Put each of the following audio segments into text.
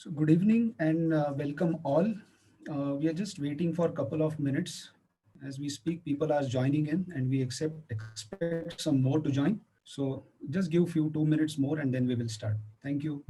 So good evening and welcome all. We are just waiting for a couple of minutes. As we speak, people are joining in and we expect some more to join. So just give 2 minutes more and then we will start. Thank you.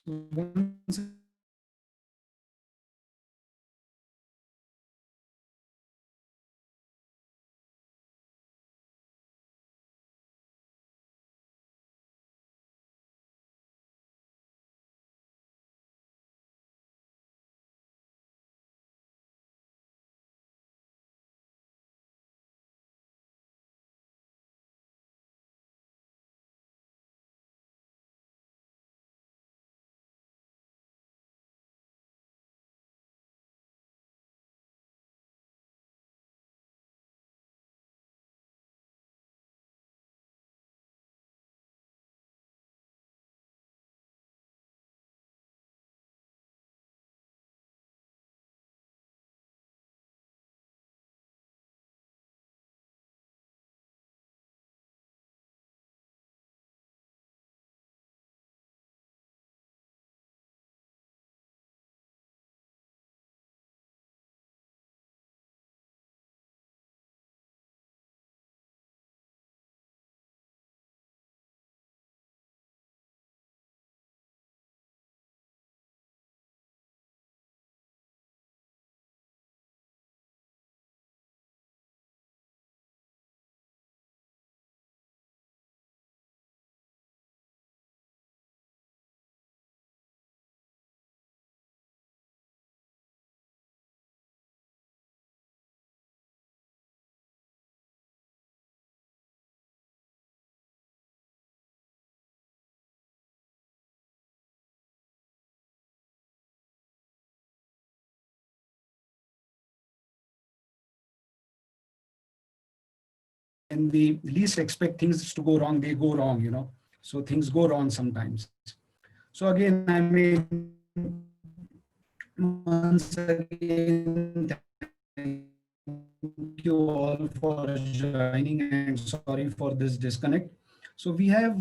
So once again, when we least expect things to go wrong, they go wrong, so things go wrong sometimes. So again, I mean, once again, thank you all for joining, and sorry for this disconnect. So we have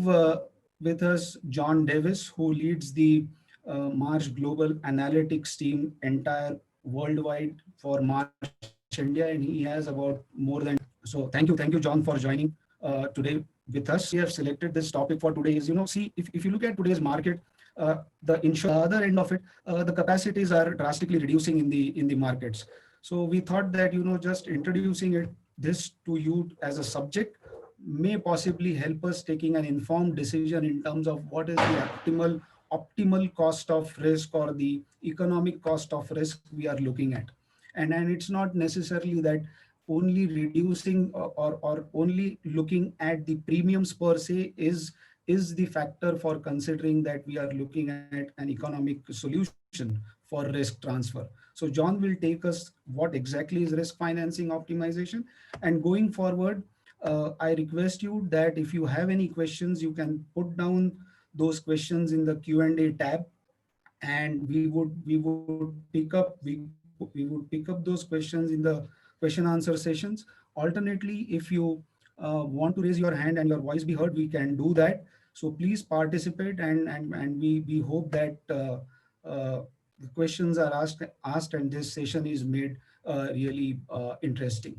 with us John Davies, who leads the Marsh Global Analytics team entire worldwide for Marsh India, and he has about more than. So thank you, John, for joining today with us. We have selected this topic for today is, see, if you look at today's market, the other end of it, the capacities are drastically reducing in the markets. So we thought that, just introducing this to you as a subject may possibly help us taking an informed decision in terms of what is the optimal cost of risk or the economic cost of risk we are looking at. And it's not necessarily that only reducing or only looking at the premiums per se is the factor for considering that we are looking at an economic solution for risk transfer. So John will take us what exactly is risk financing optimization. And going forward, I request you that if you have any questions, you can put down those questions in the Q&A tab, and we would pick up those questions in the question answer sessions. Alternately, if you want to raise your hand and your voice be heard, we can do that. So please participate, and we hope that the questions are asked and this session is made really interesting.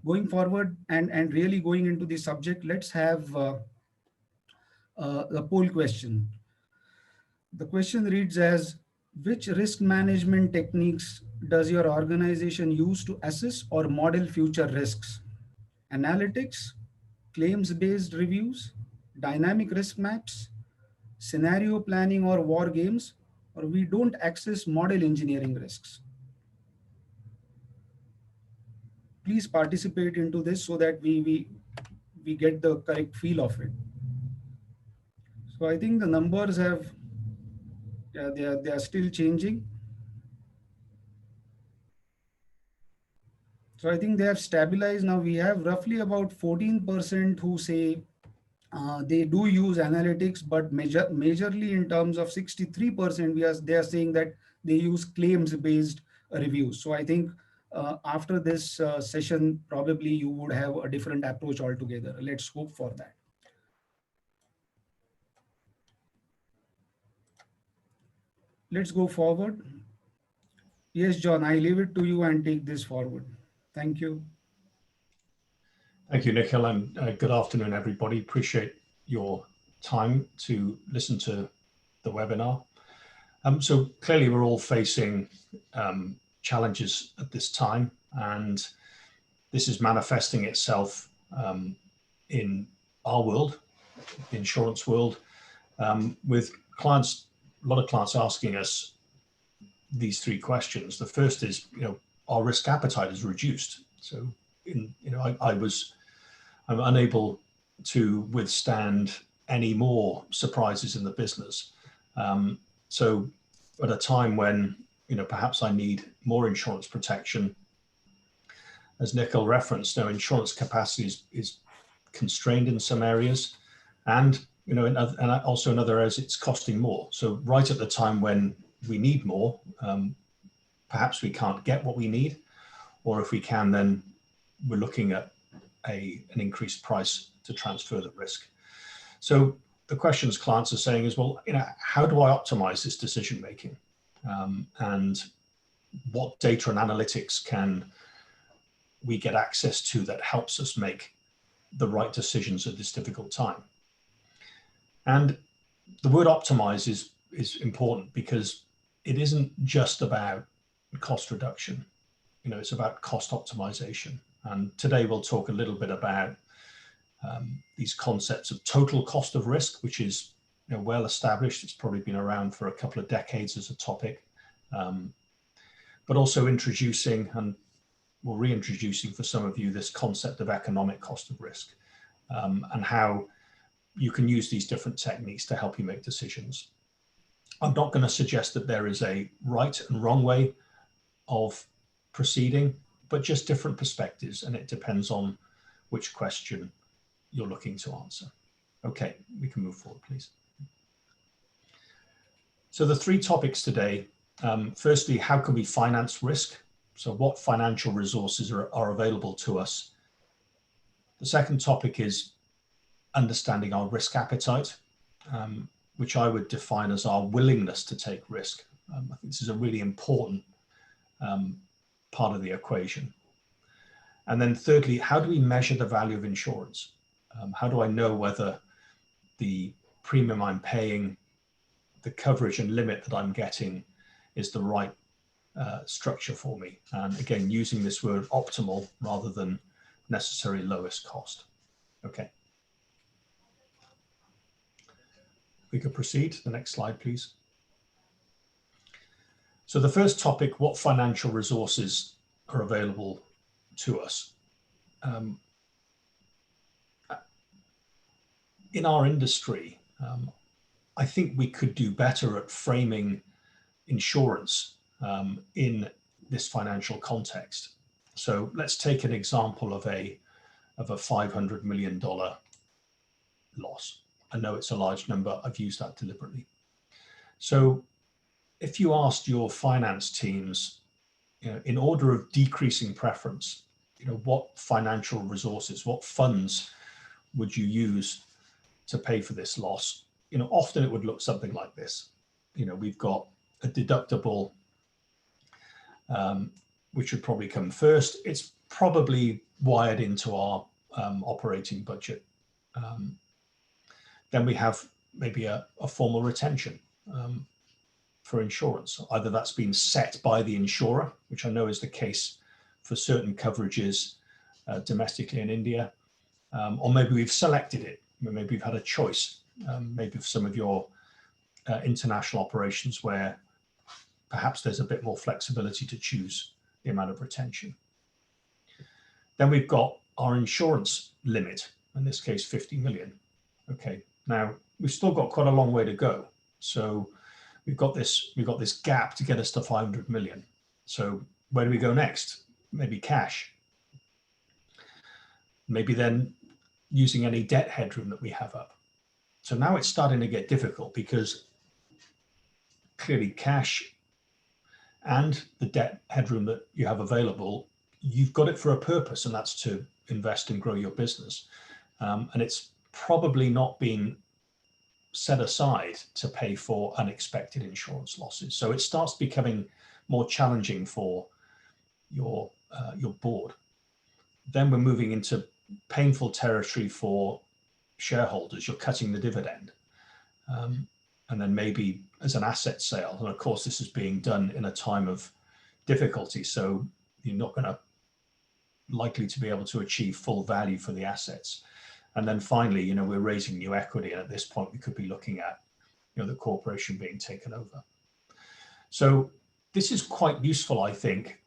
Going forward and really going into the subject, let's have the poll question. The question reads as, which risk management techniques does your organization use to assess or model future risks? Analytics, claims-based reviews, dynamic risk maps, scenario planning or war games, or we don't access model engineering risks? Please participate into this so that we get the correct feel of it. So I think the numbers have, yeah, they are still changing. So I think they have stabilized. Now we have roughly about 14% who say they do use analytics, but majorly in terms of 63%, they are saying that they use claims-based reviews. So I think after this session, probably you would have a different approach altogether. Let's hope for that. Let's go forward. Yes, John, I leave it to you and take this forward. Thank you. Thank you, Nikhil, and good afternoon, everybody. Appreciate your time to listen to the webinar. So clearly we're all facing challenges at this time, and this is manifesting itself in our world, the insurance world, with clients, a lot of clients asking us these three questions. The first is, our risk appetite is reduced. So, I'm unable to withstand any more surprises in the business. So at a time when, perhaps I need more insurance protection, as Nikhil referenced, insurance capacity is constrained in some areas, and and also in other areas it's costing more. So right at the time when we need more, perhaps we can't get what we need, or if we can, then we're looking at an increased price to transfer the risk. So the questions clients are saying is, well, how do I optimize this decision making, and what data and analytics can we get access to that helps us make the right decisions at this difficult time? And the word optimize is important because it isn't just about cost reduction. It's about cost optimization. And today we'll talk a little bit about these concepts of total cost of risk, which is well established. It's probably been around for a couple of decades as a topic, but also introducing, and we're reintroducing for some of you, this concept of economic cost of risk, and how you can use these different techniques to help you make decisions. I'm not going to suggest that there is a right and wrong way of proceeding, but just different perspectives, and it depends on which question you're looking to answer. Okay, we can move forward, please. So the three topics today, firstly, how can we finance risk? So what financial resources are available to us? The second topic is understanding our risk appetite, which I would define as our willingness to take risk. I think this is a really important part of the equation. And then thirdly, how do we measure the value of insurance? How do I know whether the premium I'm paying, the coverage and limit that I'm getting is the right structure for me? And again, using this word optimal rather than necessarily lowest cost. Okay. We could proceed. The next slide, please. So the first topic, what financial resources are available to us? In our industry, I think we could do better at framing insurance in this financial context. So let's take an example of a $500 million loss. I know it's a large number. I've used that deliberately. So if you asked your finance teams, in order of decreasing preference, what financial resources, what funds would you use to pay for this loss? Often it would look something like this. We've got a deductible, which would probably come first. It's probably wired into our operating budget. Then we have maybe a formal retention for insurance. Either that's been set by the insurer, which I know is the case for certain coverages domestically in India, or maybe we've selected it. Maybe we've had a choice, maybe for some of your international operations where perhaps there's a bit more flexibility to choose the amount of retention. Then we've got our insurance limit, in this case, 50 million. Okay, now we've still got quite a long way to go. So we've got this gap to get us to 500 million. So where do we go next? Maybe cash. Maybe then using any debt headroom that we have up. So now it's starting to get difficult because clearly cash and the debt headroom that you have available, you've got it for a purpose, and that's to invest and grow your business. And it's probably not been set aside to pay for unexpected insurance losses. So it starts becoming more challenging for your board. Then we're moving into painful territory for shareholders. You're cutting the dividend. And then maybe as an asset sale. And of course, this is being done in a time of difficulty. So you're not going to likely to be able to achieve full value for the assets. And then finally, we're raising new equity. And at this point, we could be looking at, the corporation being taken over. So this is quite useful, I think,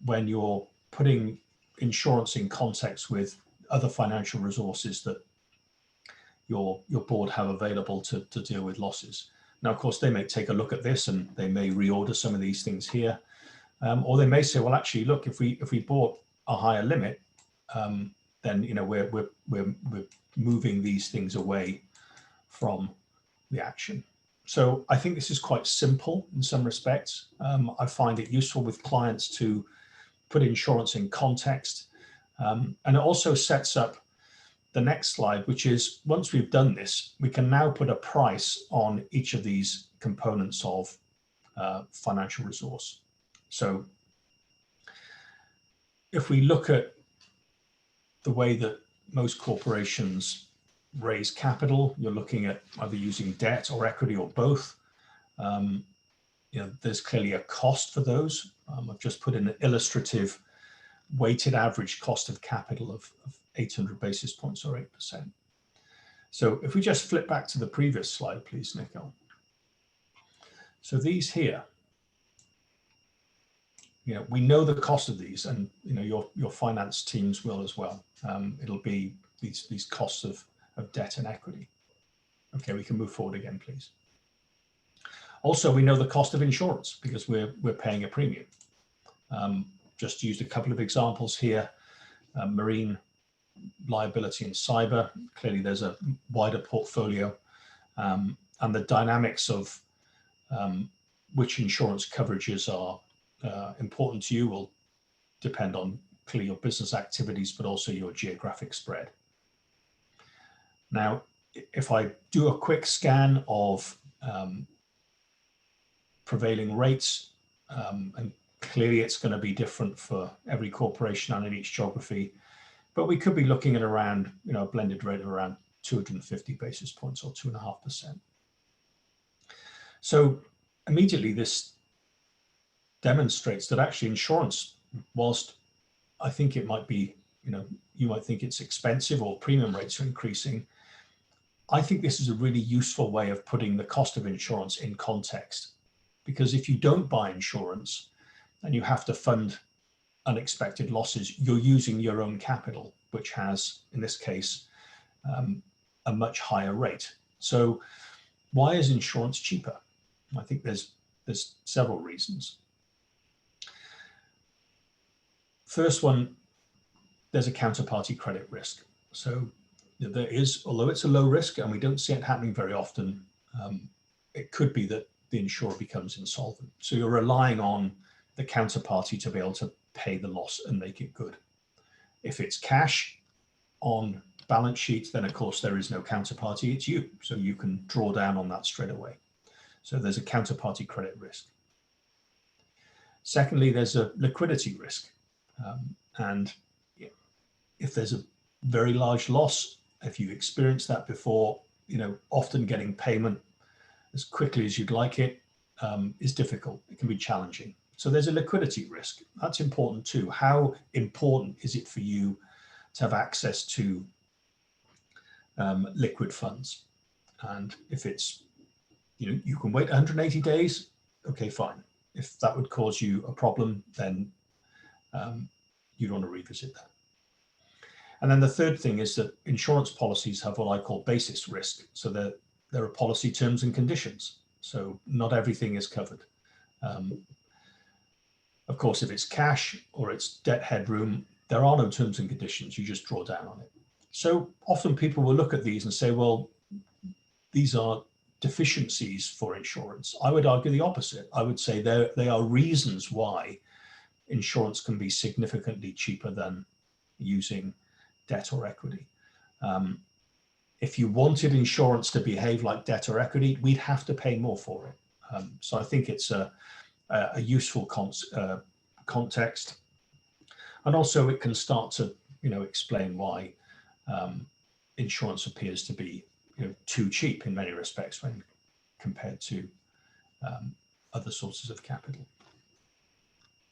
when you're putting insurance in context with other financial resources that your board have available to deal with losses. Now, of course, they may take a look at this and they may reorder some of these things here, or they may say, well, actually, look, if we bought a higher limit, then we're moving these things away from the action. So I think this is quite simple in some respects. I find it useful with clients to put insurance in context, and it also sets up the next slide, which is once we've done this, we can now put a price on each of these components of financial resource. So if we look at the way that most corporations raise capital, you're looking at either using debt or equity or both. There's clearly a cost for those. I've just put in an illustrative weighted average cost of capital of 800 basis points or 8%. So if we just flip back to the previous slide, please, Nico. So these here, we know the cost of these, and your finance teams will as well. It'll be these costs of debt and equity. Okay, we can move forward again, please. Also, we know the cost of insurance because we're paying a premium. Just used a couple of examples here. Marine liability and cyber. Clearly there's a wider portfolio, and the dynamics of which insurance coverages are important to you will depend on clearly your business activities, but also your geographic spread. Now, if I do a quick scan of prevailing rates, and clearly it's going to be different for every corporation and in each geography, but we could be looking at around, a blended rate of around 250 basis points or 2.5%. So immediately this demonstrates that actually insurance, whilst I think it might be, you might think it's expensive or premium rates are increasing, I think this is a really useful way of putting the cost of insurance in context. Because if you don't buy insurance and you have to fund unexpected losses, you're using your own capital, which has, in this case, a much higher rate. So why is insurance cheaper? I think there's several reasons. First one, there's a counterparty credit risk. So there is, although it's a low risk and we don't see it happening very often, it could be that the insurer becomes insolvent. So you're relying on the counterparty to be able to pay the loss and make it good. If it's cash on balance sheet, then of course there is no counterparty, it's you. So you can draw down on that straight away. So there's a counterparty credit risk. Secondly, there's a liquidity risk. And if there's a very large loss, if you experienced that before, often getting payment as quickly as you'd like it is difficult. It can be challenging. So there's a liquidity risk. That's important too. How important is it for you to have access to liquid funds? And if it's, you can wait 180 days, okay, fine. If that would cause you a problem, then you'd want to revisit that. And then the third thing is that insurance policies have what I call basis risk. So there are policy terms and conditions. So not everything is covered. Of course, if it's cash or it's debt headroom, there are no terms and conditions. You just draw down on it. So often people will look at these and say, well, these are deficiencies for insurance. I would argue the opposite. I would say they are reasons why insurance can be significantly cheaper than using debt or equity. If you wanted insurance to behave like debt or equity, we'd have to pay more for it. So I think it's a useful context. And also it can start to, explain why insurance appears to be too cheap in many respects when compared to other sources of capital.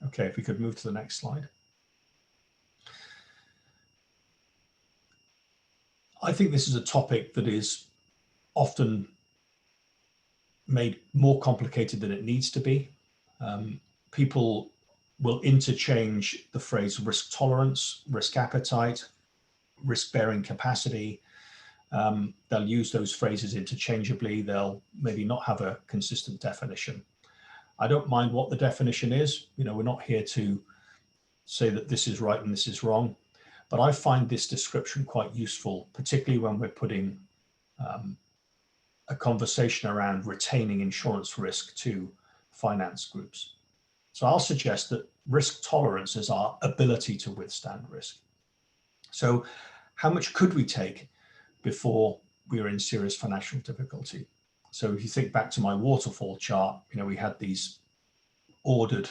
Okay, if we could move to the next slide. I think this is a topic that is often made more complicated than it needs to be. People will interchange the phrase risk tolerance, risk appetite, risk-bearing capacity. They'll use those phrases interchangeably. They'll maybe not have a consistent definition. I don't mind what the definition is. We're not here to say that this is right and this is wrong, but I find this description quite useful, particularly when we're putting a conversation around retaining insurance risk to finance groups. So I'll suggest that risk tolerance is our ability to withstand risk. So how much could we take before we were in serious financial difficulty? So if you think back to my waterfall chart, we had these ordered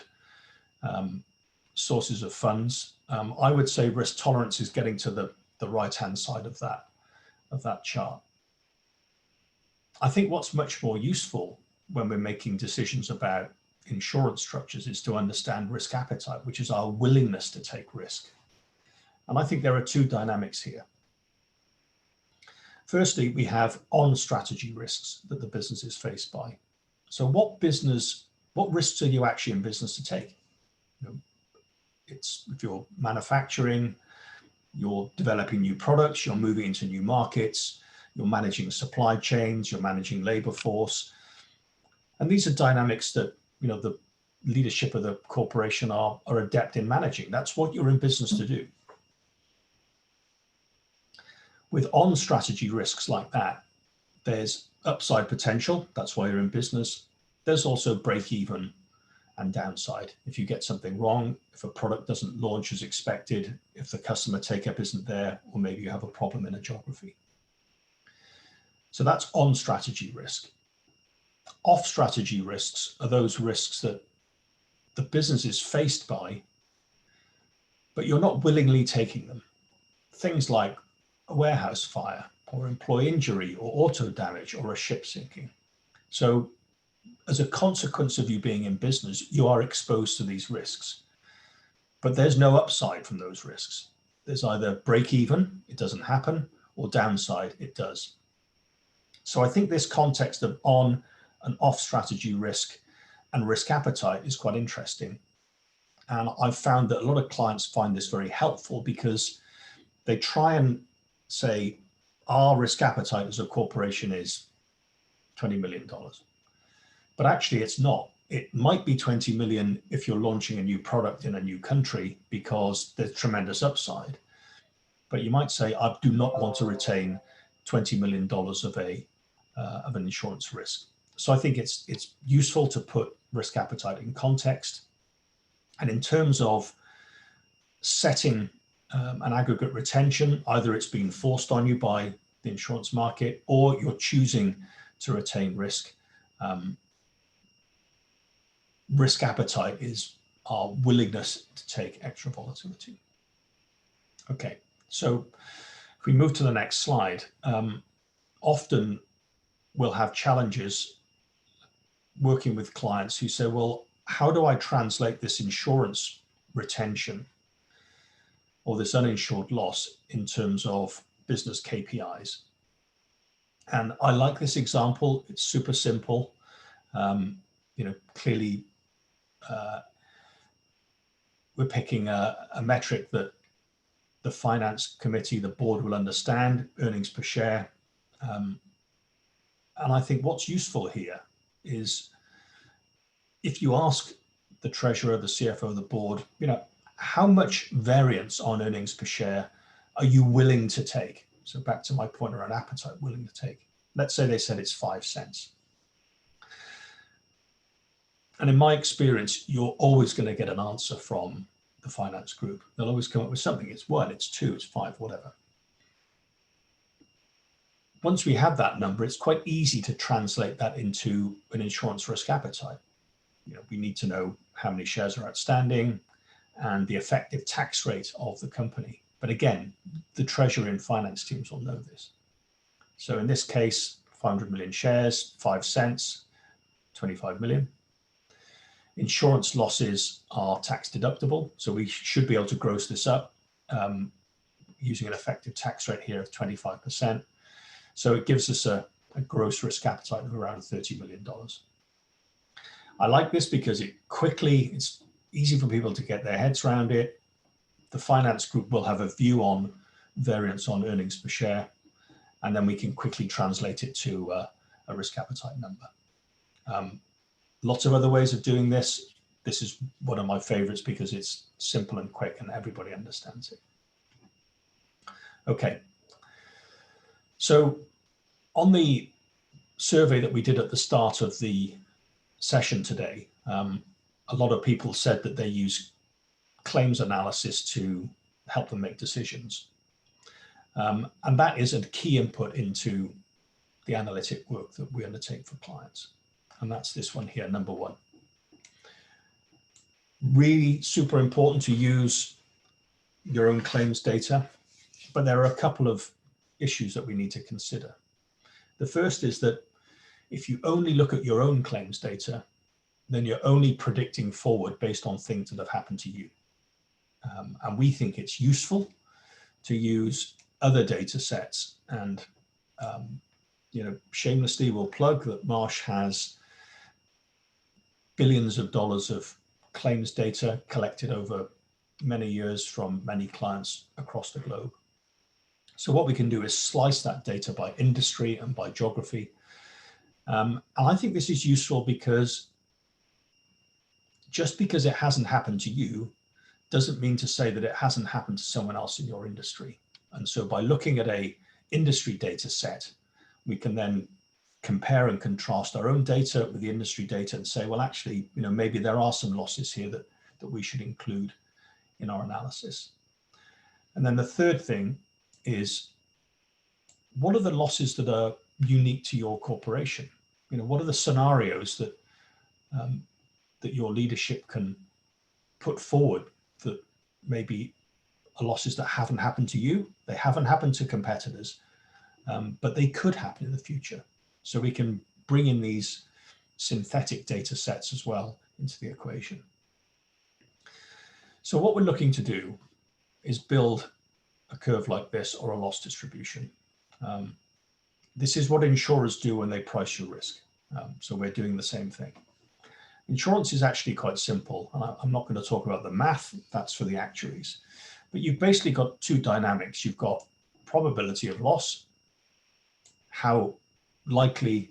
sources of funds. I would say risk tolerance is getting to the right-hand side of that chart. I think what's much more useful when we're making decisions about insurance structures is to understand risk appetite, which is our willingness to take risk. And I think there are two dynamics here. Firstly, we have on-strategy risks that the business is faced by. So what risks are you actually in business to take? It's if you're manufacturing, you're developing new products, you're moving into new markets, you're managing supply chains, you're managing labor force. And these are dynamics that, the leadership of the corporation are adept in managing. That's what you're in business to do. With on-strategy risks like that, there's upside potential. That's why you're in business. There's also break even and downside. If you get something wrong, if a product doesn't launch as expected, if the customer take-up isn't there, or maybe you have a problem in a geography. So that's on-strategy risk. Off-strategy risks are those risks that the business is faced by, but you're not willingly taking them. Things like a warehouse fire, or employee injury, or auto damage, or a ship sinking. So as a consequence of you being in business, you are exposed to these risks, but there's no upside from those risks. There's either break even, it doesn't happen, or downside, it does. So I think this context of on and off strategy risk and risk appetite is quite interesting. And I've found that a lot of clients find this very helpful because they try and say, our risk appetite as a corporation is $20 million. But actually it's not. It might be 20 million if you're launching a new product in a new country because there's tremendous upside. But you might say, I do not want to retain $20 million of an insurance risk. So I think it's useful to put risk appetite in context. And in terms of setting an aggregate retention, either it's been forced on you by the insurance market or you're choosing to retain risk. Risk appetite is our willingness to take extra volatility. Okay, so if we move to the next slide, often we'll have challenges working with clients who say, well, how do I translate this insurance retention or this uninsured loss in terms of business KPIs? And I like this example. It's super simple. Clearly, we're picking a metric that the finance committee, the board will understand, earnings per share. And I think what's useful here is if you ask the treasurer, the CFO, the board, how much variance on earnings per share are you willing to take? So back to my point around appetite, willing to take. Let's say they said it's 5 cents. And in my experience, you're always going to get an answer from the finance group. They'll always come up with something. It's 1, it's 2, it's 5, whatever. Once we have that number, it's quite easy to translate that into an insurance risk appetite. We need to know how many shares are outstanding and the effective tax rate of the company. But again, the treasury and finance teams will know this. So in this case, 500 million shares, 5 cents, 25 million. Insurance losses are tax deductible. So we should be able to gross this up using an effective tax rate here of 25%. So it gives us a gross risk appetite of around $30 million. I like this because it's easy for people to get their heads around it. The finance group will have a view on variance on earnings per share, and then we can quickly translate it to a risk appetite number. Lots of other ways of doing this. This is one of my favorites because it's simple and quick and everybody understands it. Okay. So on the survey that we did at the start of the session today, a lot of people said that they use claims analysis to help them make decisions. And that is a key input into the analytic work that we undertake for clients. And that's this one here, number 1. Really super important to use your own claims data, but there are a couple of issues that we need to consider. The first is that if you only look at your own claims data, then you're only predicting forward based on things that have happened to you. And we think it's useful to use other data sets. And, shamelessly we'll plug that Marsh has billions of dollars of claims data collected over many years from many clients across the globe. So what we can do is slice that data by industry and by geography. And I think this is useful because just because it hasn't happened to you doesn't mean to say that it hasn't happened to someone else in your industry. And so by looking at a industry data set, we can then compare and contrast our own data with the industry data and say, well, actually, maybe there are some losses here that we should include in our analysis. And then the third thing is, what are the losses that are unique to your corporation? What are the scenarios that that your leadership can put forward that maybe are losses that haven't happened to you, they haven't happened to competitors, but they could happen in the future. So we can bring in these synthetic data sets as well into the equation. So what we're looking to do is build a curve like this, or a loss distribution. This is what insurers do when they price your risk. So we're doing the same thing. Insurance is actually quite simple. I'm not going to talk about the math, that's for the actuaries. But you've basically got two dynamics. You've got probability of loss. How likely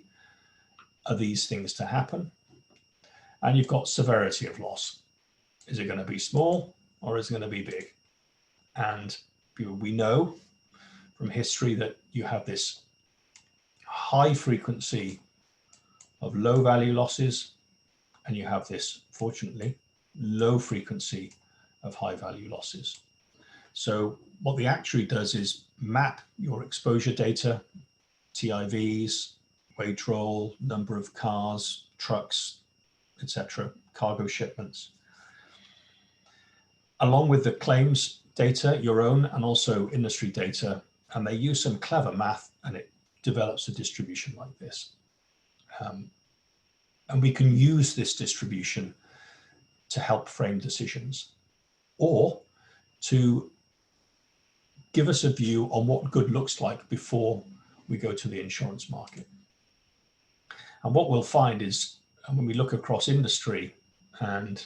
are these things to happen? And you've got severity of loss. Is it going to be small or is it going to be big? And we know from history that you have this high frequency of low value losses, and you have this, fortunately, low frequency of high value losses. So what the actuary does is map your exposure data, TIVs, wage roll, number of cars, trucks, etc., cargo shipments, along with the claims data, your own and also industry data, and they use some clever math and it develops a distribution like this. And we can use this distribution to help frame decisions or to give us a view on what good looks like before we go to the insurance market. And what we'll find is, when we look across industry and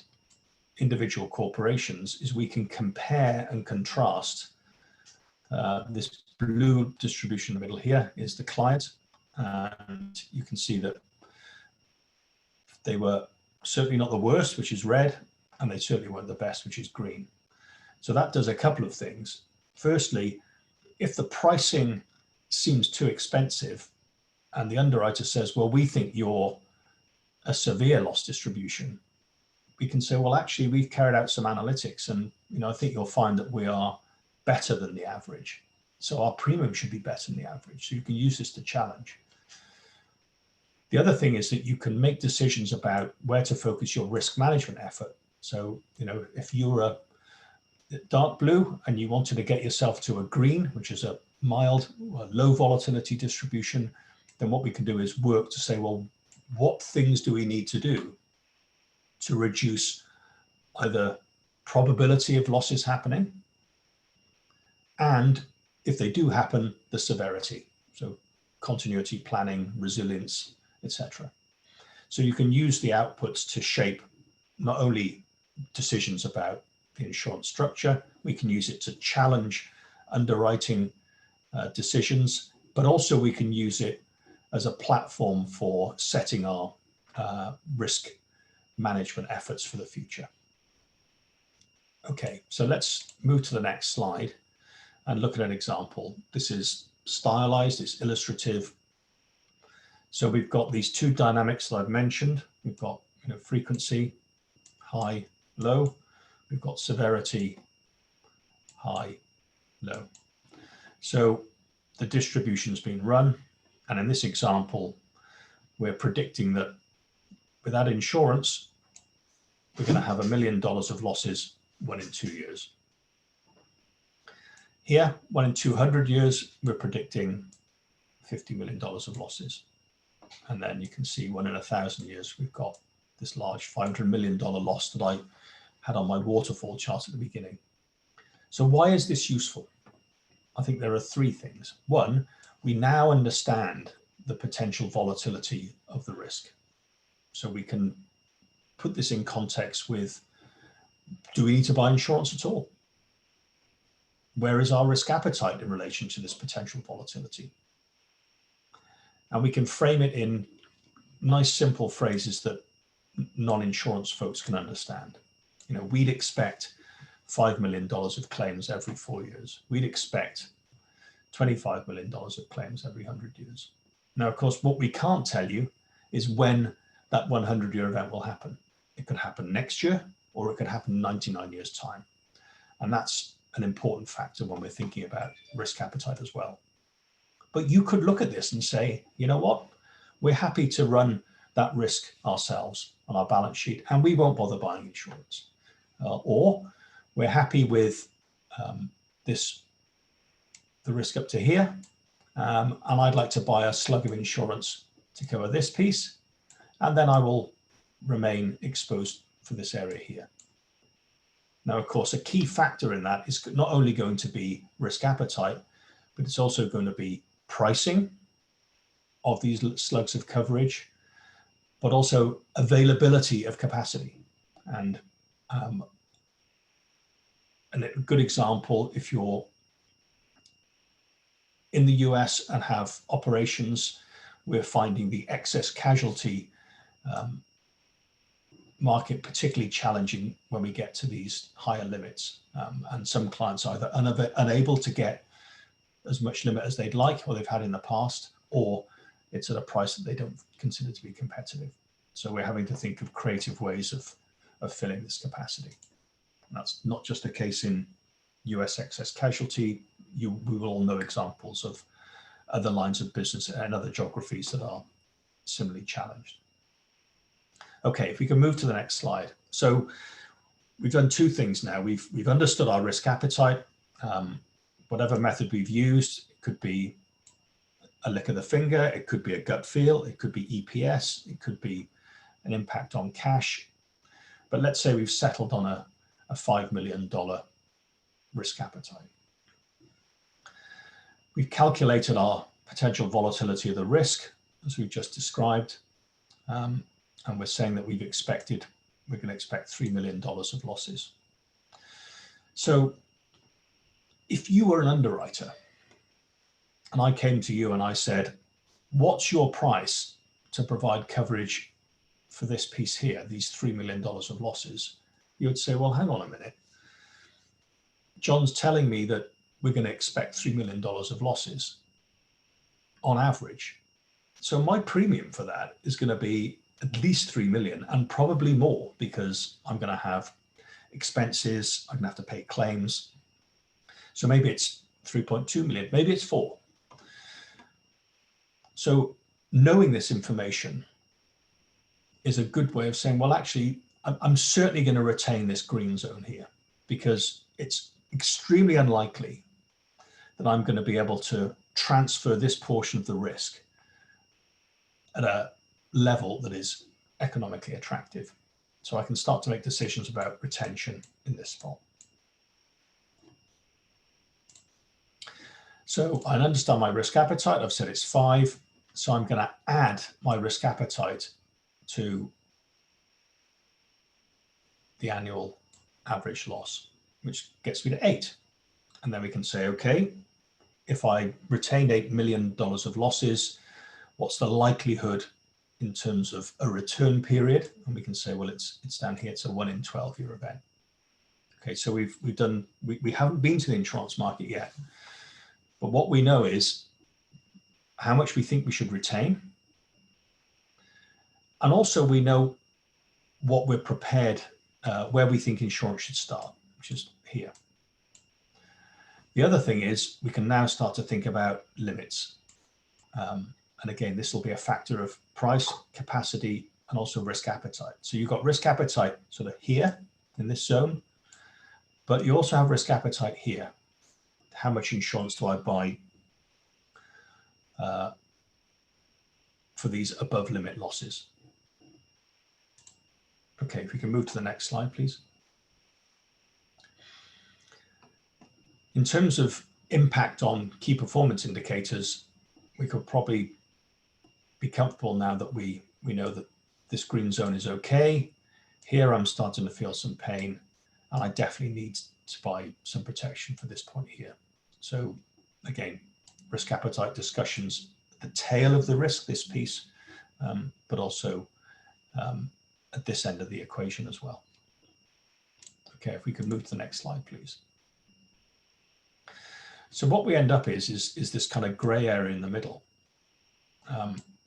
individual corporations, is we can compare and contrast. This blue distribution in the middle here is the client, and you can see that they were certainly not the worst, which is red, and they certainly weren't the best, which is green. So that does a couple of things. Firstly, if the pricing seems too expensive and the underwriter says, well, we think you're a severe loss distribution, we can say, well, actually, we've carried out some analytics and I think you'll find that we are better than the average. So our premium should be better than the average. So you can use this to challenge. The other thing is that you can make decisions about where to focus your risk management effort. So, if you're a dark blue and you wanted to get yourself to a green, which is a mild, low volatility distribution, then what we can do is work to say, well, what things do we need to do to reduce either probability of losses happening, and if they do happen, the severity. So continuity planning, resilience, etc. So you can use the outputs to shape not only decisions about the insurance structure, we can use it to challenge underwriting decisions, but also we can use it as a platform for setting our risk management efforts for the future. Okay, so let's move to the next slide and look at an example. This is stylized, it's illustrative. So we've got these two dynamics that I've mentioned. We've got frequency, high, low. We've got severity, high, low. So the distribution's been run. And in this example, we're predicting that without insurance, we're going to have $1 million of losses 1 in 2 years. Here, 1 in 200 years, we're predicting $50 million of losses. And then you can see 1 in 1,000 years, we've got this large $500 million loss that I had on my waterfall chart at the beginning. So why is this useful? I think there are 3 things. One, we now understand the potential volatility of the risk. So we can put this in context with, do we need to buy insurance at all? Where is our risk appetite in relation to this potential volatility? And we can frame it in nice, simple phrases that non-insurance folks can understand. We'd expect $5 million of claims every 4 years. We'd expect $25 million of claims every 100 years. Now, of course, what we can't tell you is when that 100-year event will happen. It could happen next year, or it could happen in 99 years' time. And that's an important factor when we're thinking about risk appetite as well. But you could look at this and say, you know what, we're happy to run that risk ourselves on our balance sheet, and we won't bother buying insurance. Or we're happy with the risk up to here, and I'd like to buy a slug of insurance to cover this piece, and then I will remain exposed for this area here. Now, of course, a key factor in that is not only going to be risk appetite, but it's also going to be pricing of these slugs of coverage, but also availability of capacity. And a good example, if you're in the US and have operations, we're finding the excess casualty market particularly challenging when we get to these higher limits. And some clients are either unable to get as much limit as they'd like or they've had in the past, or it's at a price that they don't consider to be competitive. So we're having to think of creative ways of filling this capacity. And that's not just a case in US excess casualty. We will all know examples of other lines of business and other geographies that are similarly challenged. Okay, if we can move to the next slide. So we've done two things now. We've understood our risk appetite. Whatever method we've used, it could be a lick of the finger, it could be a gut feel, it could be EPS, it could be an impact on cash. But let's say we've settled on a $5 million risk appetite. We've calculated our potential volatility of the risk, as we've just described. And we're saying that we're going to expect $3 million of losses. So if you were an underwriter and I came to you and I said, what's your price to provide coverage for this piece here, these $3 million of losses? You would say, well, hang on a minute. John's telling me that we're going to expect $3 million of losses on average. So my premium for that is going to be at least 3 million and probably more, because I'm going to have expenses, I'm going to have to pay claims. So maybe it's 3.2 million, maybe it's 4. So knowing this information is a good way of saying, well, actually, I'm certainly going to retain this green zone here, because it's extremely unlikely that I'm going to be able to transfer this portion of the risk at a level that is economically attractive. So I can start to make decisions about retention in this spot. So I understand my risk appetite. I've said it's 5. So I'm going to add my risk appetite to the annual average loss, which gets me to 8. And then we can say, okay, if I retain $8 million of losses, what's the likelihood in terms of a return period? And we can say, well, it's down here, it's a 1 in 12 year event. Okay, so we haven't been to the insurance market yet, but what we know is how much we think we should retain. And also we know what we're prepared, where we think insurance should start, which is here. The other thing is we can now start to think about limits. And again, this will be a factor of price, capacity, and also risk appetite. So you've got risk appetite sort of here in this zone, but you also have risk appetite here. How much insurance do I buy for these above limit losses? Okay, if we can move to the next slide, please. In terms of impact on key performance indicators, we could probably be comfortable now that we know that this green zone is okay. Here I'm starting to feel some pain, and I definitely need to buy some protection for this point here. So again, risk appetite discussions, the tail of the risk, this piece, but also at this end of the equation as well. Okay, if we could move to the next slide, please. So what we end up is this kind of gray area in the middle.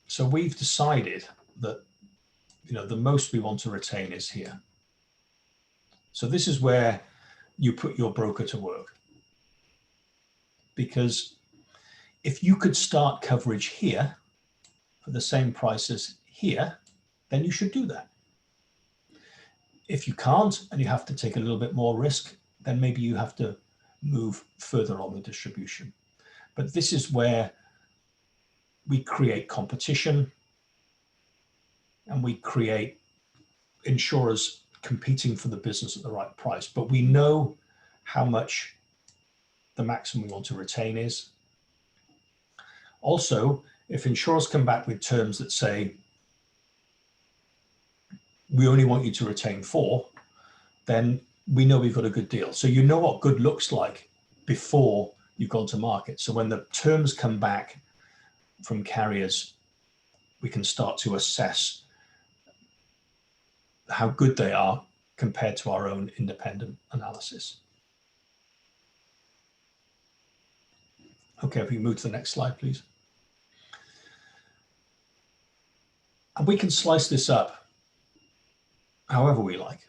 So we've decided that, the most we want to retain is here. So this is where you put your broker to work. Because if you could start coverage here for the same price as here, then you should do that. If you can't and you have to take a little bit more risk, then maybe you have to move further on the distribution. But this is where we create competition and we create insurers competing for the business at the right price. But we know how much the maximum we want to retain is. Also, if insurers come back with terms that say, we only want you to retain 4, then we know we've got a good deal. So you know what good looks like before you've gone to market. So when the terms come back from carriers, we can start to assess how good they are compared to our own independent analysis. Okay, if we move to the next slide, please. And we can slice this up however we like.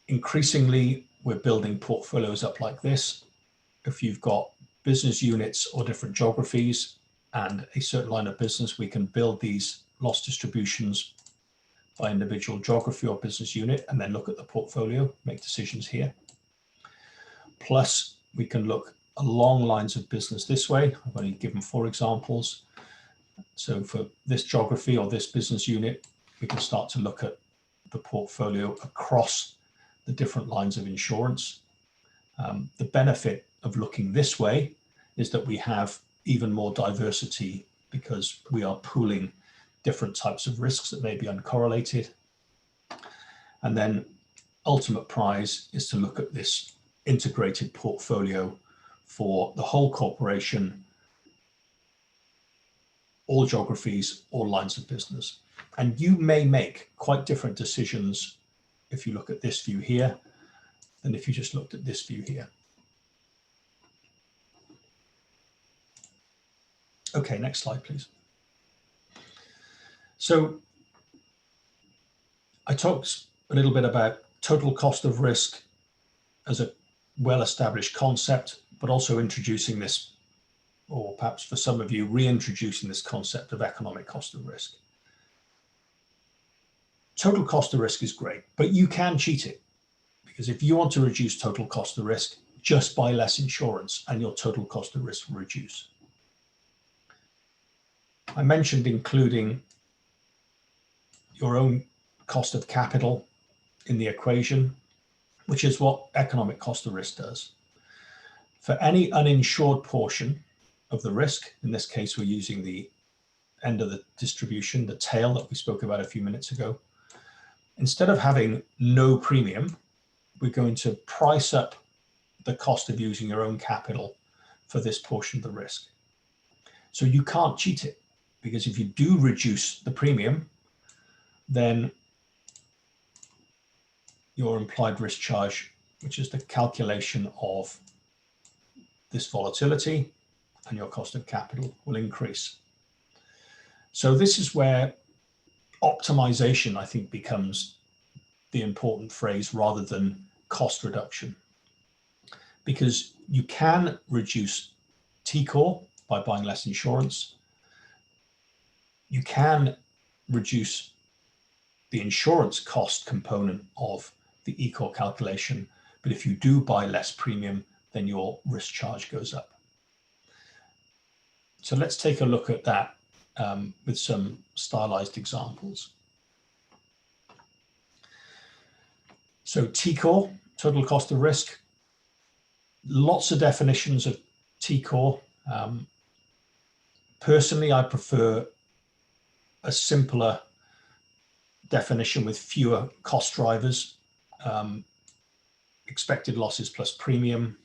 Increasingly, we're building portfolios up like this. If you've got business units or different geographies and a certain line of business, we can build these loss distributions by individual geography or business unit and then look at the portfolio, make decisions here. Plus, we can look along lines of business this way. I've only given 4 examples. So for this geography or this business unit, we can start to look at the portfolio across the different lines of insurance. The benefit of looking this way is that we have even more diversity because we are pooling different types of risks that may be uncorrelated. And then ultimate prize is to look at this integrated portfolio for the whole corporation, all geographies, all lines of business. And you may make quite different decisions if you look at this view here than if you just looked at this view here. Okay, next slide, please. So I talked a little bit about total cost of risk as a well-established concept, but also introducing this, or perhaps for some of you, reintroducing this concept of economic cost of risk. Total cost of risk is great, but you can cheat it, because if you want to reduce total cost of risk, just buy less insurance and your total cost of risk will reduce. I mentioned including your own cost of capital in the equation, which is what economic cost of risk does. For any uninsured portion of the risk, in this case, we're using the end of the distribution, the tail that we spoke about a few minutes ago. Instead of having no premium, we're going to price up the cost of using your own capital for this portion of the risk. So you can't cheat it, because if you do reduce the premium, then your implied risk charge, which is the calculation of this volatility and your cost of capital, will increase. So this is where optimization, I think, becomes the important phrase rather than cost reduction, because you can reduce T-core by buying less insurance. You can reduce the insurance cost component of the E-core calculation, but if you do buy less premium, then your risk charge goes up. So let's take a look at that with some stylized examples. So T-core, total cost of risk, lots of definitions of T-core. Personally, I prefer a simpler definition with fewer cost drivers. Expected losses plus premium.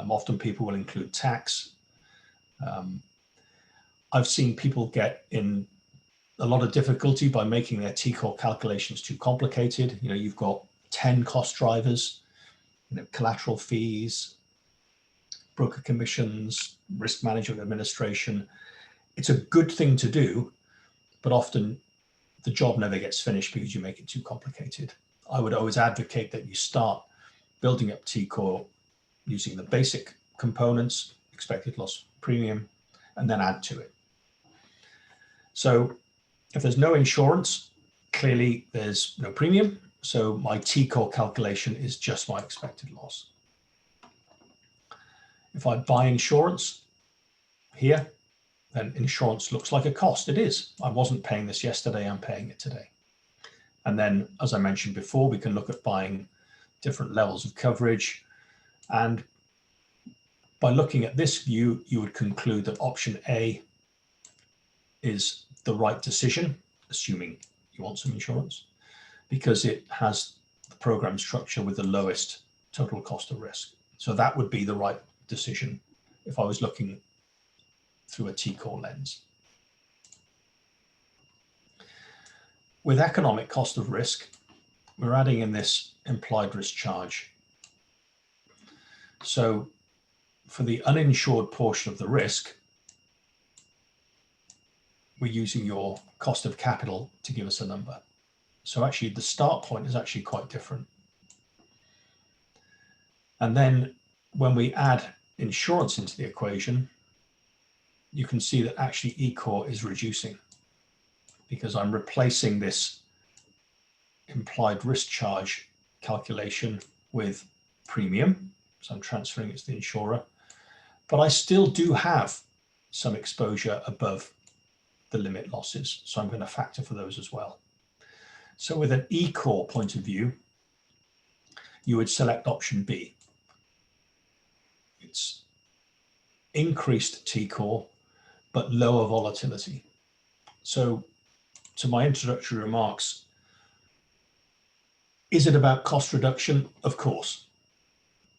Often people will include tax. I've seen people get in a lot of difficulty by making their T-core calculations too complicated. You've got 10 cost drivers, collateral fees, broker commissions, risk management administration. It's a good thing to do, but often the job never gets finished because you make it too complicated. I would always advocate that you start building up TCOR using the basic components, expected loss premium, and then add to it. So if there's no insurance, clearly there's no premium. So my TCOR calculation is just my expected loss. If I buy insurance here, then insurance looks like a cost. It is. I wasn't paying this yesterday, I'm paying it today. And then, as I mentioned before, we can look at buying different levels of coverage. And by looking at this view, you would conclude that option A is the right decision, assuming you want some insurance, because it has the program structure with the lowest total cost of risk. So that would be the right decision if I was looking through a TCOR lens. With economic cost of risk, we're adding in this implied risk charge. So for the uninsured portion of the risk, we're using your cost of capital to give us a number. So actually the start point is actually quite different. And then when we add insurance into the equation, you can see that actually ECOR is reducing because I'm replacing this implied risk charge calculation with premium. So I'm transferring it to the insurer, but I still do have some exposure above the limit losses. So I'm going to factor for those as well. So with an ECOR point of view, you would select option B. It's increased TCOR, but lower volatility. So to my introductory remarks, is it about cost reduction? Of course.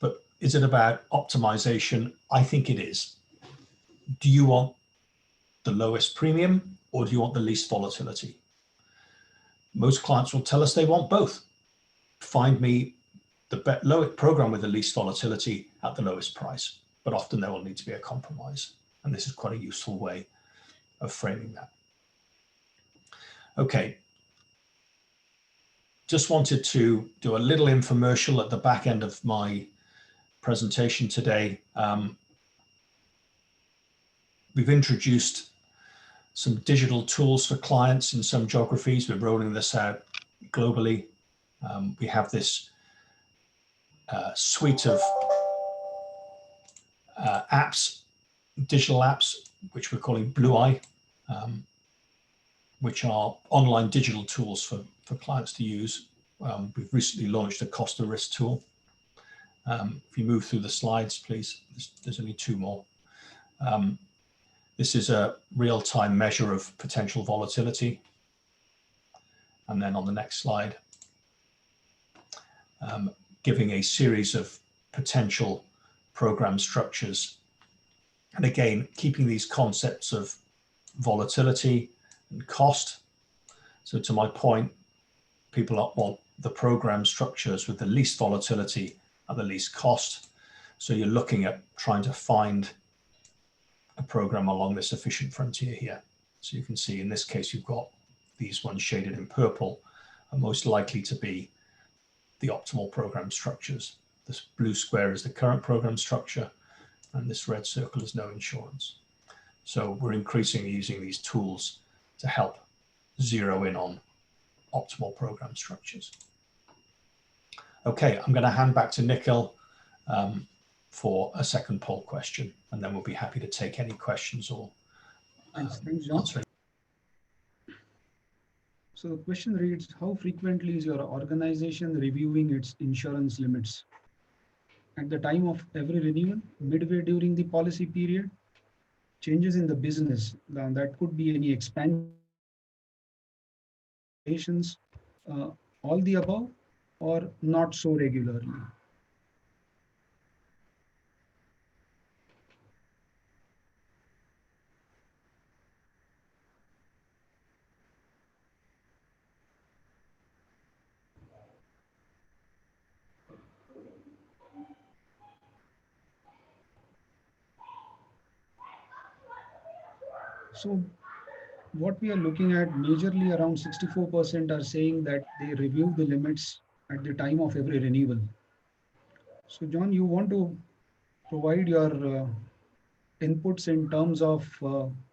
But is it about optimization? I think it is. Do you want the lowest premium or do you want the least volatility? Most clients will tell us they want both. Find me the lowest program with the least volatility at the lowest price, but often there will need to be a compromise. And this is quite a useful way of framing that. Okay. Just wanted to do a little infomercial at the back end of my presentation today. We've introduced some digital tools for clients in some geographies. We're rolling this out globally. We have this suite of apps, digital apps, which we're calling Blue Eye, which are online digital tools for clients to use. We've recently launched a cost of risk tool. If you move through the slides, please, there's only two more. This is a real-time measure of potential volatility. And then on the next slide, giving a series of potential program structures. And again, keeping these concepts of volatility and cost. So to my point, people want the program structures with the least volatility at the least cost. So you're looking at trying to find a program along this efficient frontier here. So you can see in this case, you've got these ones shaded in purple are most likely to be the optimal program structures. This blue square is the current program structure, and this red circle is no insurance. So we're increasingly using these tools to help zero in on optimal program structures. Okay, I'm going to hand back to Nikhil for a second poll question, and then we'll be happy to take any questions or Thanks, John. answering. So the question reads, how frequently is your organization reviewing its insurance limits? At the time of every renewal, midway during the policy period, changes in the business, that could be any expansions, all the above, or not so regularly? So what we are looking at, majorly around 64% are saying that they review the limits at the time of every renewal. So John, you want to provide your inputs in terms of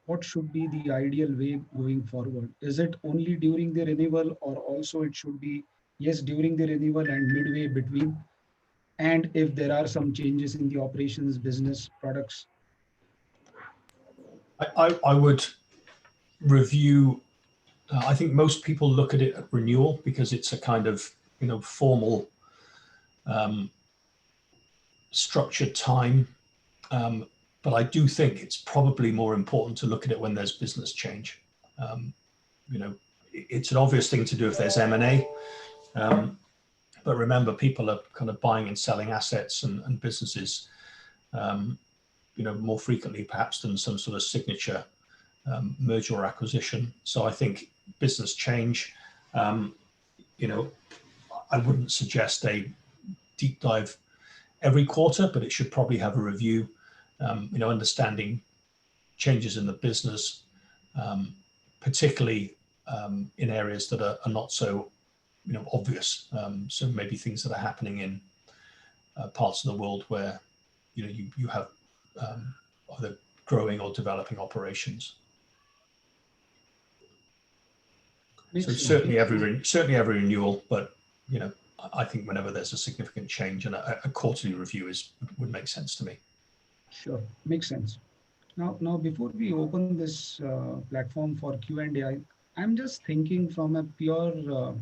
what should be the ideal way going forward? Is it only during the renewal, or also it should be, yes, during the renewal and midway between? And if there are some changes in the operations, business, products? I would review. I think most people look at it at renewal because it's a kind of formal, um, structured time. Um, but I do think it's probably more important to look at it when there's business change. Um, it's an obvious thing to do if there's M&A. But remember, people are kind of buying and selling assets and businesses, um, more frequently perhaps than some sort of signature merger or acquisition. So I think business change, um, I wouldn't suggest a deep dive every quarter, but it should probably have a review, understanding changes in the business, um, particularly in areas that are not so obvious. So maybe things that are happening in parts of the world where you have um, either growing or developing operations. So Makes sense. certainly every renewal, but I think whenever there's a significant change, and a quarterly review would make sense to me. Sure, makes sense. Now, before we open this platform for Q&A, I'm just thinking from a pure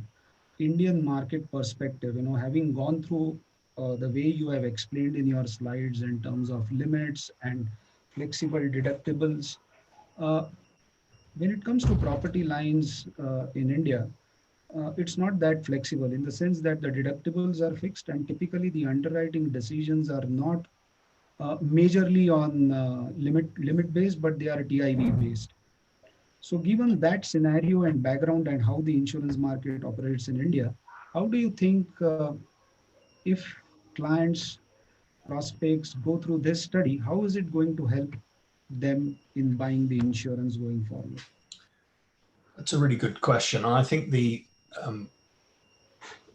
Indian market perspective. Having gone through the way you have explained in your slides in terms of limits and flexible deductibles, uh, when it comes to property lines in India, it's not that flexible in the sense that the deductibles are fixed, and typically the underwriting decisions are not majorly on limit based, but they are TIV based. So, given that scenario and background and how the insurance market operates in India, how do you think if clients, prospects go through this study, how is it going to help them in buying the insurance going forward? That's a really good question. And I think the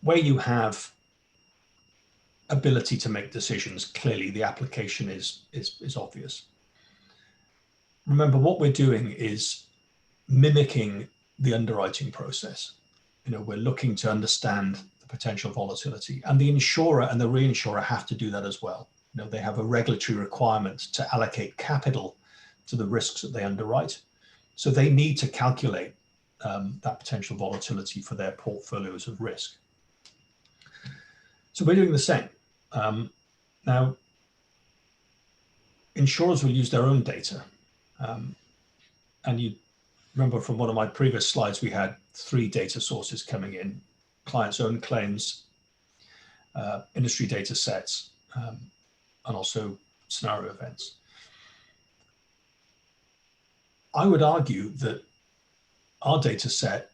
where you have ability to make decisions, clearly the application is obvious. Remember, what we're doing is mimicking the underwriting process. We're looking to understand the potential volatility, and the insurer and the reinsurer have to do that as well. They have a regulatory requirement to allocate capital to the risks that they underwrite. So they need to calculate that potential volatility for their portfolios of risk. So we're doing the same. Now, insurers will use their own data. And you remember from one of my previous slides, we had 3 data sources coming in: clients' own claims, industry data sets, and also scenario events. I would argue that our data set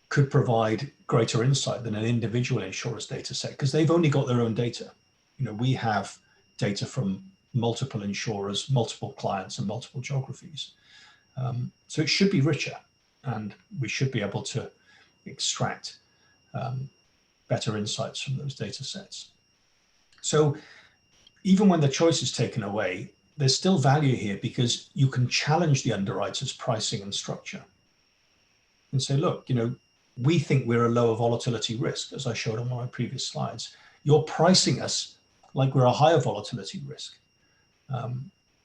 could provide greater insight than an individual insurer's data set, because they've only got their own data. We have data from multiple insurers, multiple clients, and multiple geographies. So it should be richer, and we should be able to extract better insights from those data sets. So even when the choice is taken away, there's still value here, because you can challenge the underwriter's pricing and structure and say, look, we think we're a lower volatility risk, as I showed on one of my previous slides. You're pricing us like we're a higher volatility risk.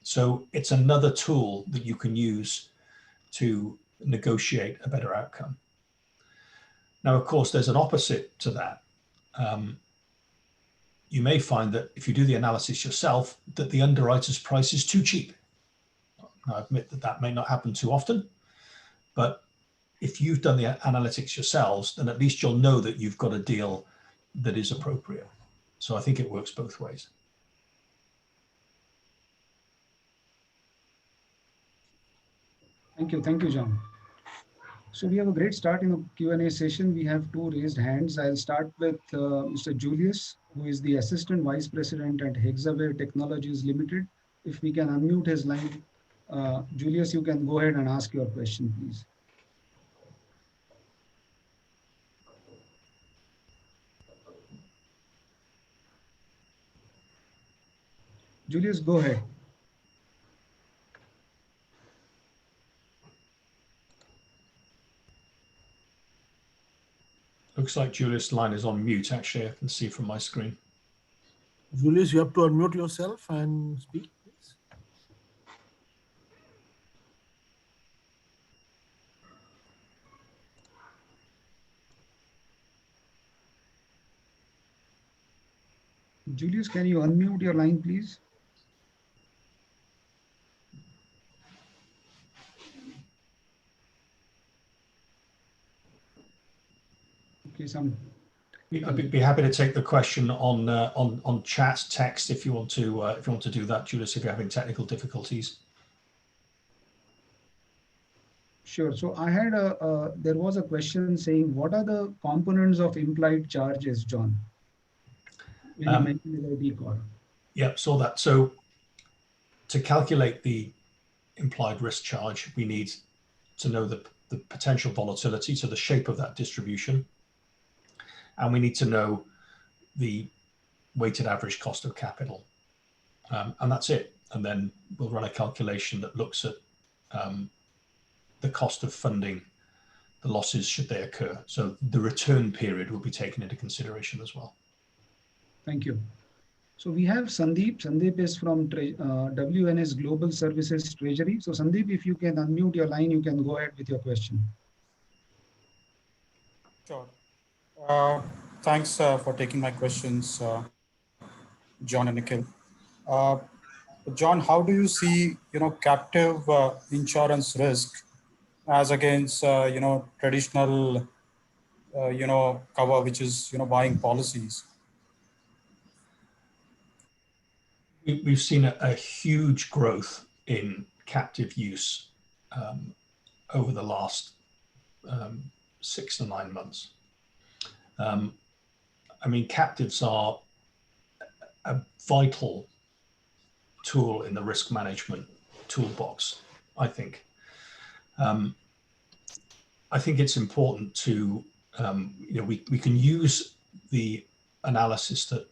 So it's another tool that you can use to negotiate a better outcome. Now, of course, there's an opposite to that. You may find that if you do the analysis yourself, that the underwriter's price is too cheap. I admit that that may not happen too often, but if you've done the analytics yourselves, then at least you'll know that you've got a deal that is appropriate. So I think it works both ways. Thank you, John. So we have a great start in the Q&A session. We have 2 raised hands. I'll start with Mr. Julius, who is the Assistant Vice President at Hexaware Technologies Limited. If we can unmute his line, Julius, you can go ahead and ask your question, please. Julius, go ahead. Looks like Julius' line is on mute, actually. I can see from my screen. Julius, you have to unmute yourself and speak, please. Julius, can you unmute your line, please? Okay, I'd be happy to take the question on chat text if you want to do that, Julius, if you're having technical difficulties. Sure. So I had there was a question saying, what are the components of implied charges, John? When you mentioned about ECOR. Yep, saw that. So to calculate the implied risk charge, we need to know the potential volatility, so the shape of that distribution. And we need to know the weighted average cost of capital. And that's it. And then we'll run a calculation that looks at the cost of funding the losses should they occur. So the return period will be taken into consideration as well. Thank you. So we have Sandeep. Sandeep is from WNS Global Services Treasury. So Sandeep, if you can unmute your line, you can go ahead with your question. Sure. Thanks for taking my questions, John and Nikhil. John, how do you see, captive insurance risk as against, traditional, cover, which is, buying policies? We've seen a huge growth in captive use over the last 6 to 9 months. I mean, captives are a vital tool in the risk management toolbox, I think. I think it's important to, we can use the analysis that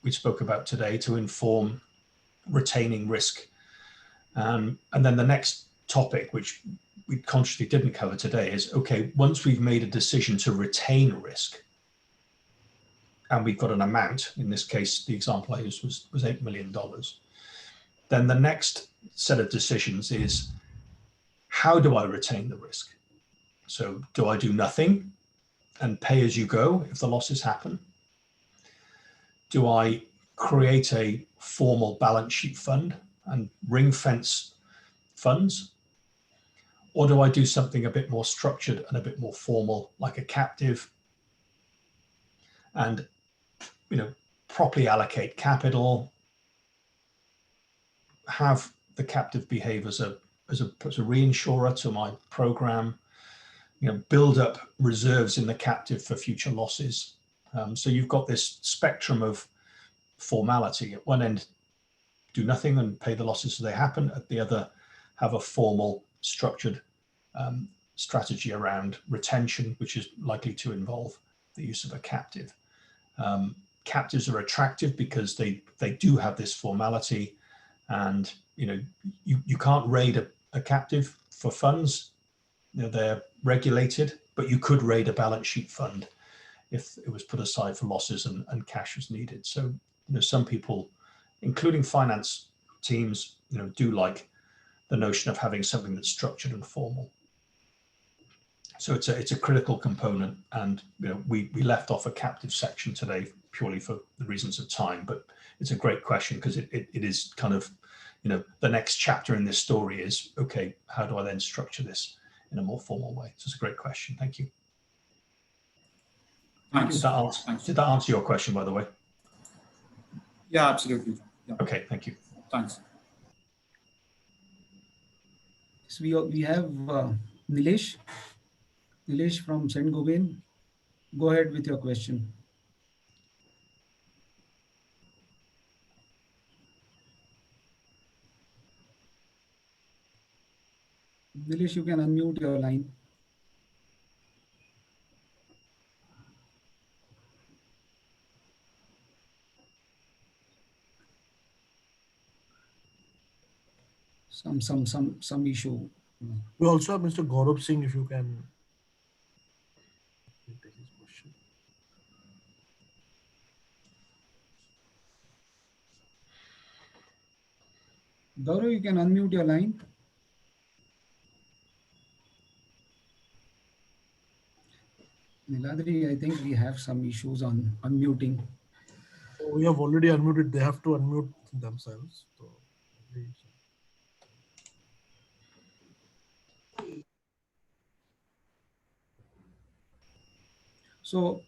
we spoke about today to inform retaining risk. And then the next topic, which we consciously didn't cover today, is, okay, once we've made a decision to retain risk, and we've got an amount, in this case, the example I used was $8 million, then the next set of decisions is, how do I retain the risk? So do I do nothing and pay as you go if the losses happen? Do I create a formal balance sheet fund and ring fence funds? Or do I do something a bit more structured and a bit more formal, like a captive, and properly allocate capital, have the captive behave as a reinsurer to my program, build up reserves in the captive for future losses. So you've got this spectrum of formality. At one end, do nothing and pay the losses as they happen. At the other, have a formal, structured strategy around retention, which is likely to involve the use of a captive. Captives are attractive because they do have this formality, and you can't raid a captive for funds. They're regulated, but you could raid a balance sheet fund if it was put aside for losses and cash was needed. So some people, including finance teams, do like the notion of having something that's structured and formal. So it's a critical component, and we left off a captive section today purely for the reasons of time, but it's a great question because it is kind of the next chapter in this story is, okay, how do I then structure this in a more formal way? So it's a great question. Thank you. Thanks. Did that answer your question, by the way? Yeah, absolutely. Yeah. Okay, thank you. Thanks. So we have Nilesh. Nilesh from St. Gobain. Go ahead with your question. Nilesh, you can unmute your line. Some issue. We also have Mr. Gaurav Singh, if you can take his question. Gaurav, you can unmute your line. Niladri, I think we have some issues on unmuting. Oh, we have already unmuted. They have to unmute themselves. So,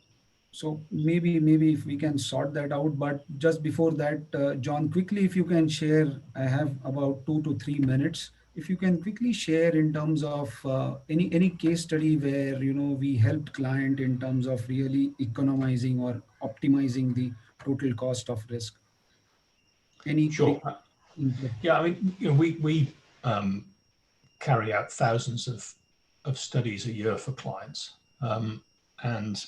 So maybe if we can sort that out. But just before that, John, quickly, if you can share, I have about 2 to 3 minutes. If you can quickly share in terms of any case study where we helped client in terms of really economizing or optimizing the total cost of risk. Any Sure. input? Yeah, I mean, we carry out thousands of studies a year for clients, and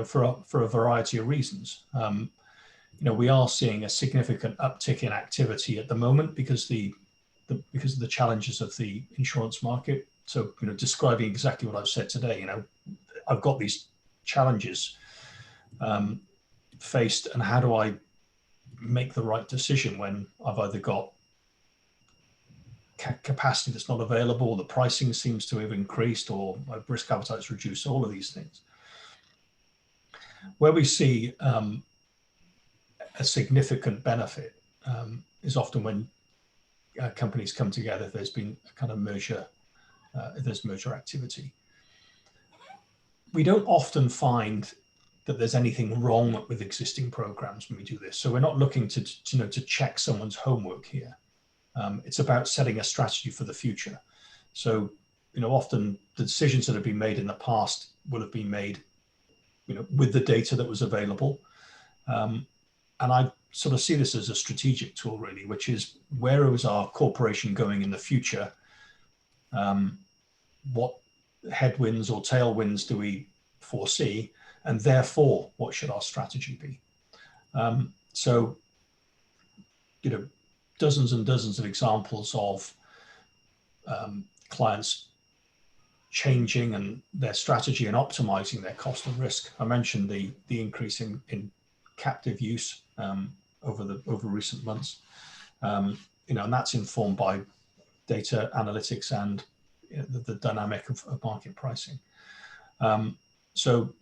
for a variety of reasons. We are seeing a significant uptick in activity at the moment because of the challenges of the insurance market. So, describing exactly what I've said today, I've got these challenges faced, and how do I make the right decision when I've either got capacity that's not available, the pricing seems to have increased, or my risk appetite is reduced, all of these things. Where we see a significant benefit is often when companies come together, there's been a kind of merger, there's merger activity. We don't often find that there's anything wrong with existing programs when we do this. So we're not looking to check someone's homework here. It's about setting a strategy for the future. So, often the decisions that have been made in the past will have been made, with the data that was available. And I sort of see this as a strategic tool, really, which is, where is our corporation going in the future? What headwinds or tailwinds do we foresee? And therefore, what should our strategy be? So, dozens and dozens of examples of clients changing and their strategy and optimizing their cost and risk. I mentioned the increase in captive use over recent months, and that's informed by data analytics and the dynamic of market pricing. So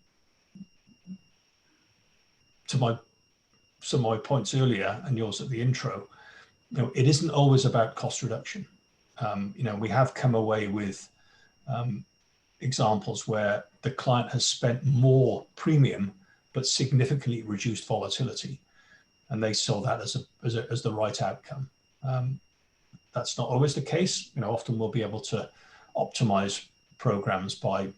some of my points earlier and yours at the intro, it isn't always about cost reduction. We have come away with examples where the client has spent more premium but significantly reduced volatility, and they saw that as the right outcome. That's not always the case. Often we'll be able to optimize programs by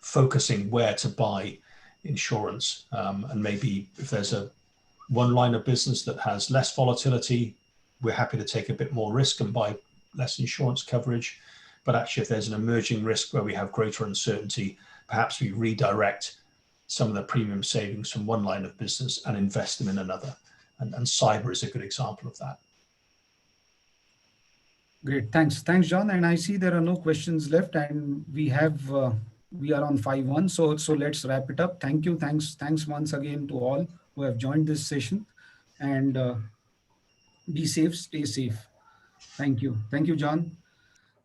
focusing where to buy insurance, and maybe if there's one line of business that has less volatility, we're happy to take a bit more risk and buy less insurance coverage. But actually, if there's an emerging risk where we have greater uncertainty, perhaps we redirect some of the premium savings from one line of business and invest them in another. And cyber is a good example of that. Great, thanks, John. And I see there are no questions left, and we are on 5:01. So let's wrap it up. Thank you, thanks once again to all who have joined this session, and be safe, stay safe. Thank you, John,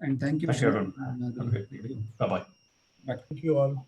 and thank you, Thank you, everyone. Shri. Have a good evening. Bye-bye. Bye. thank you all.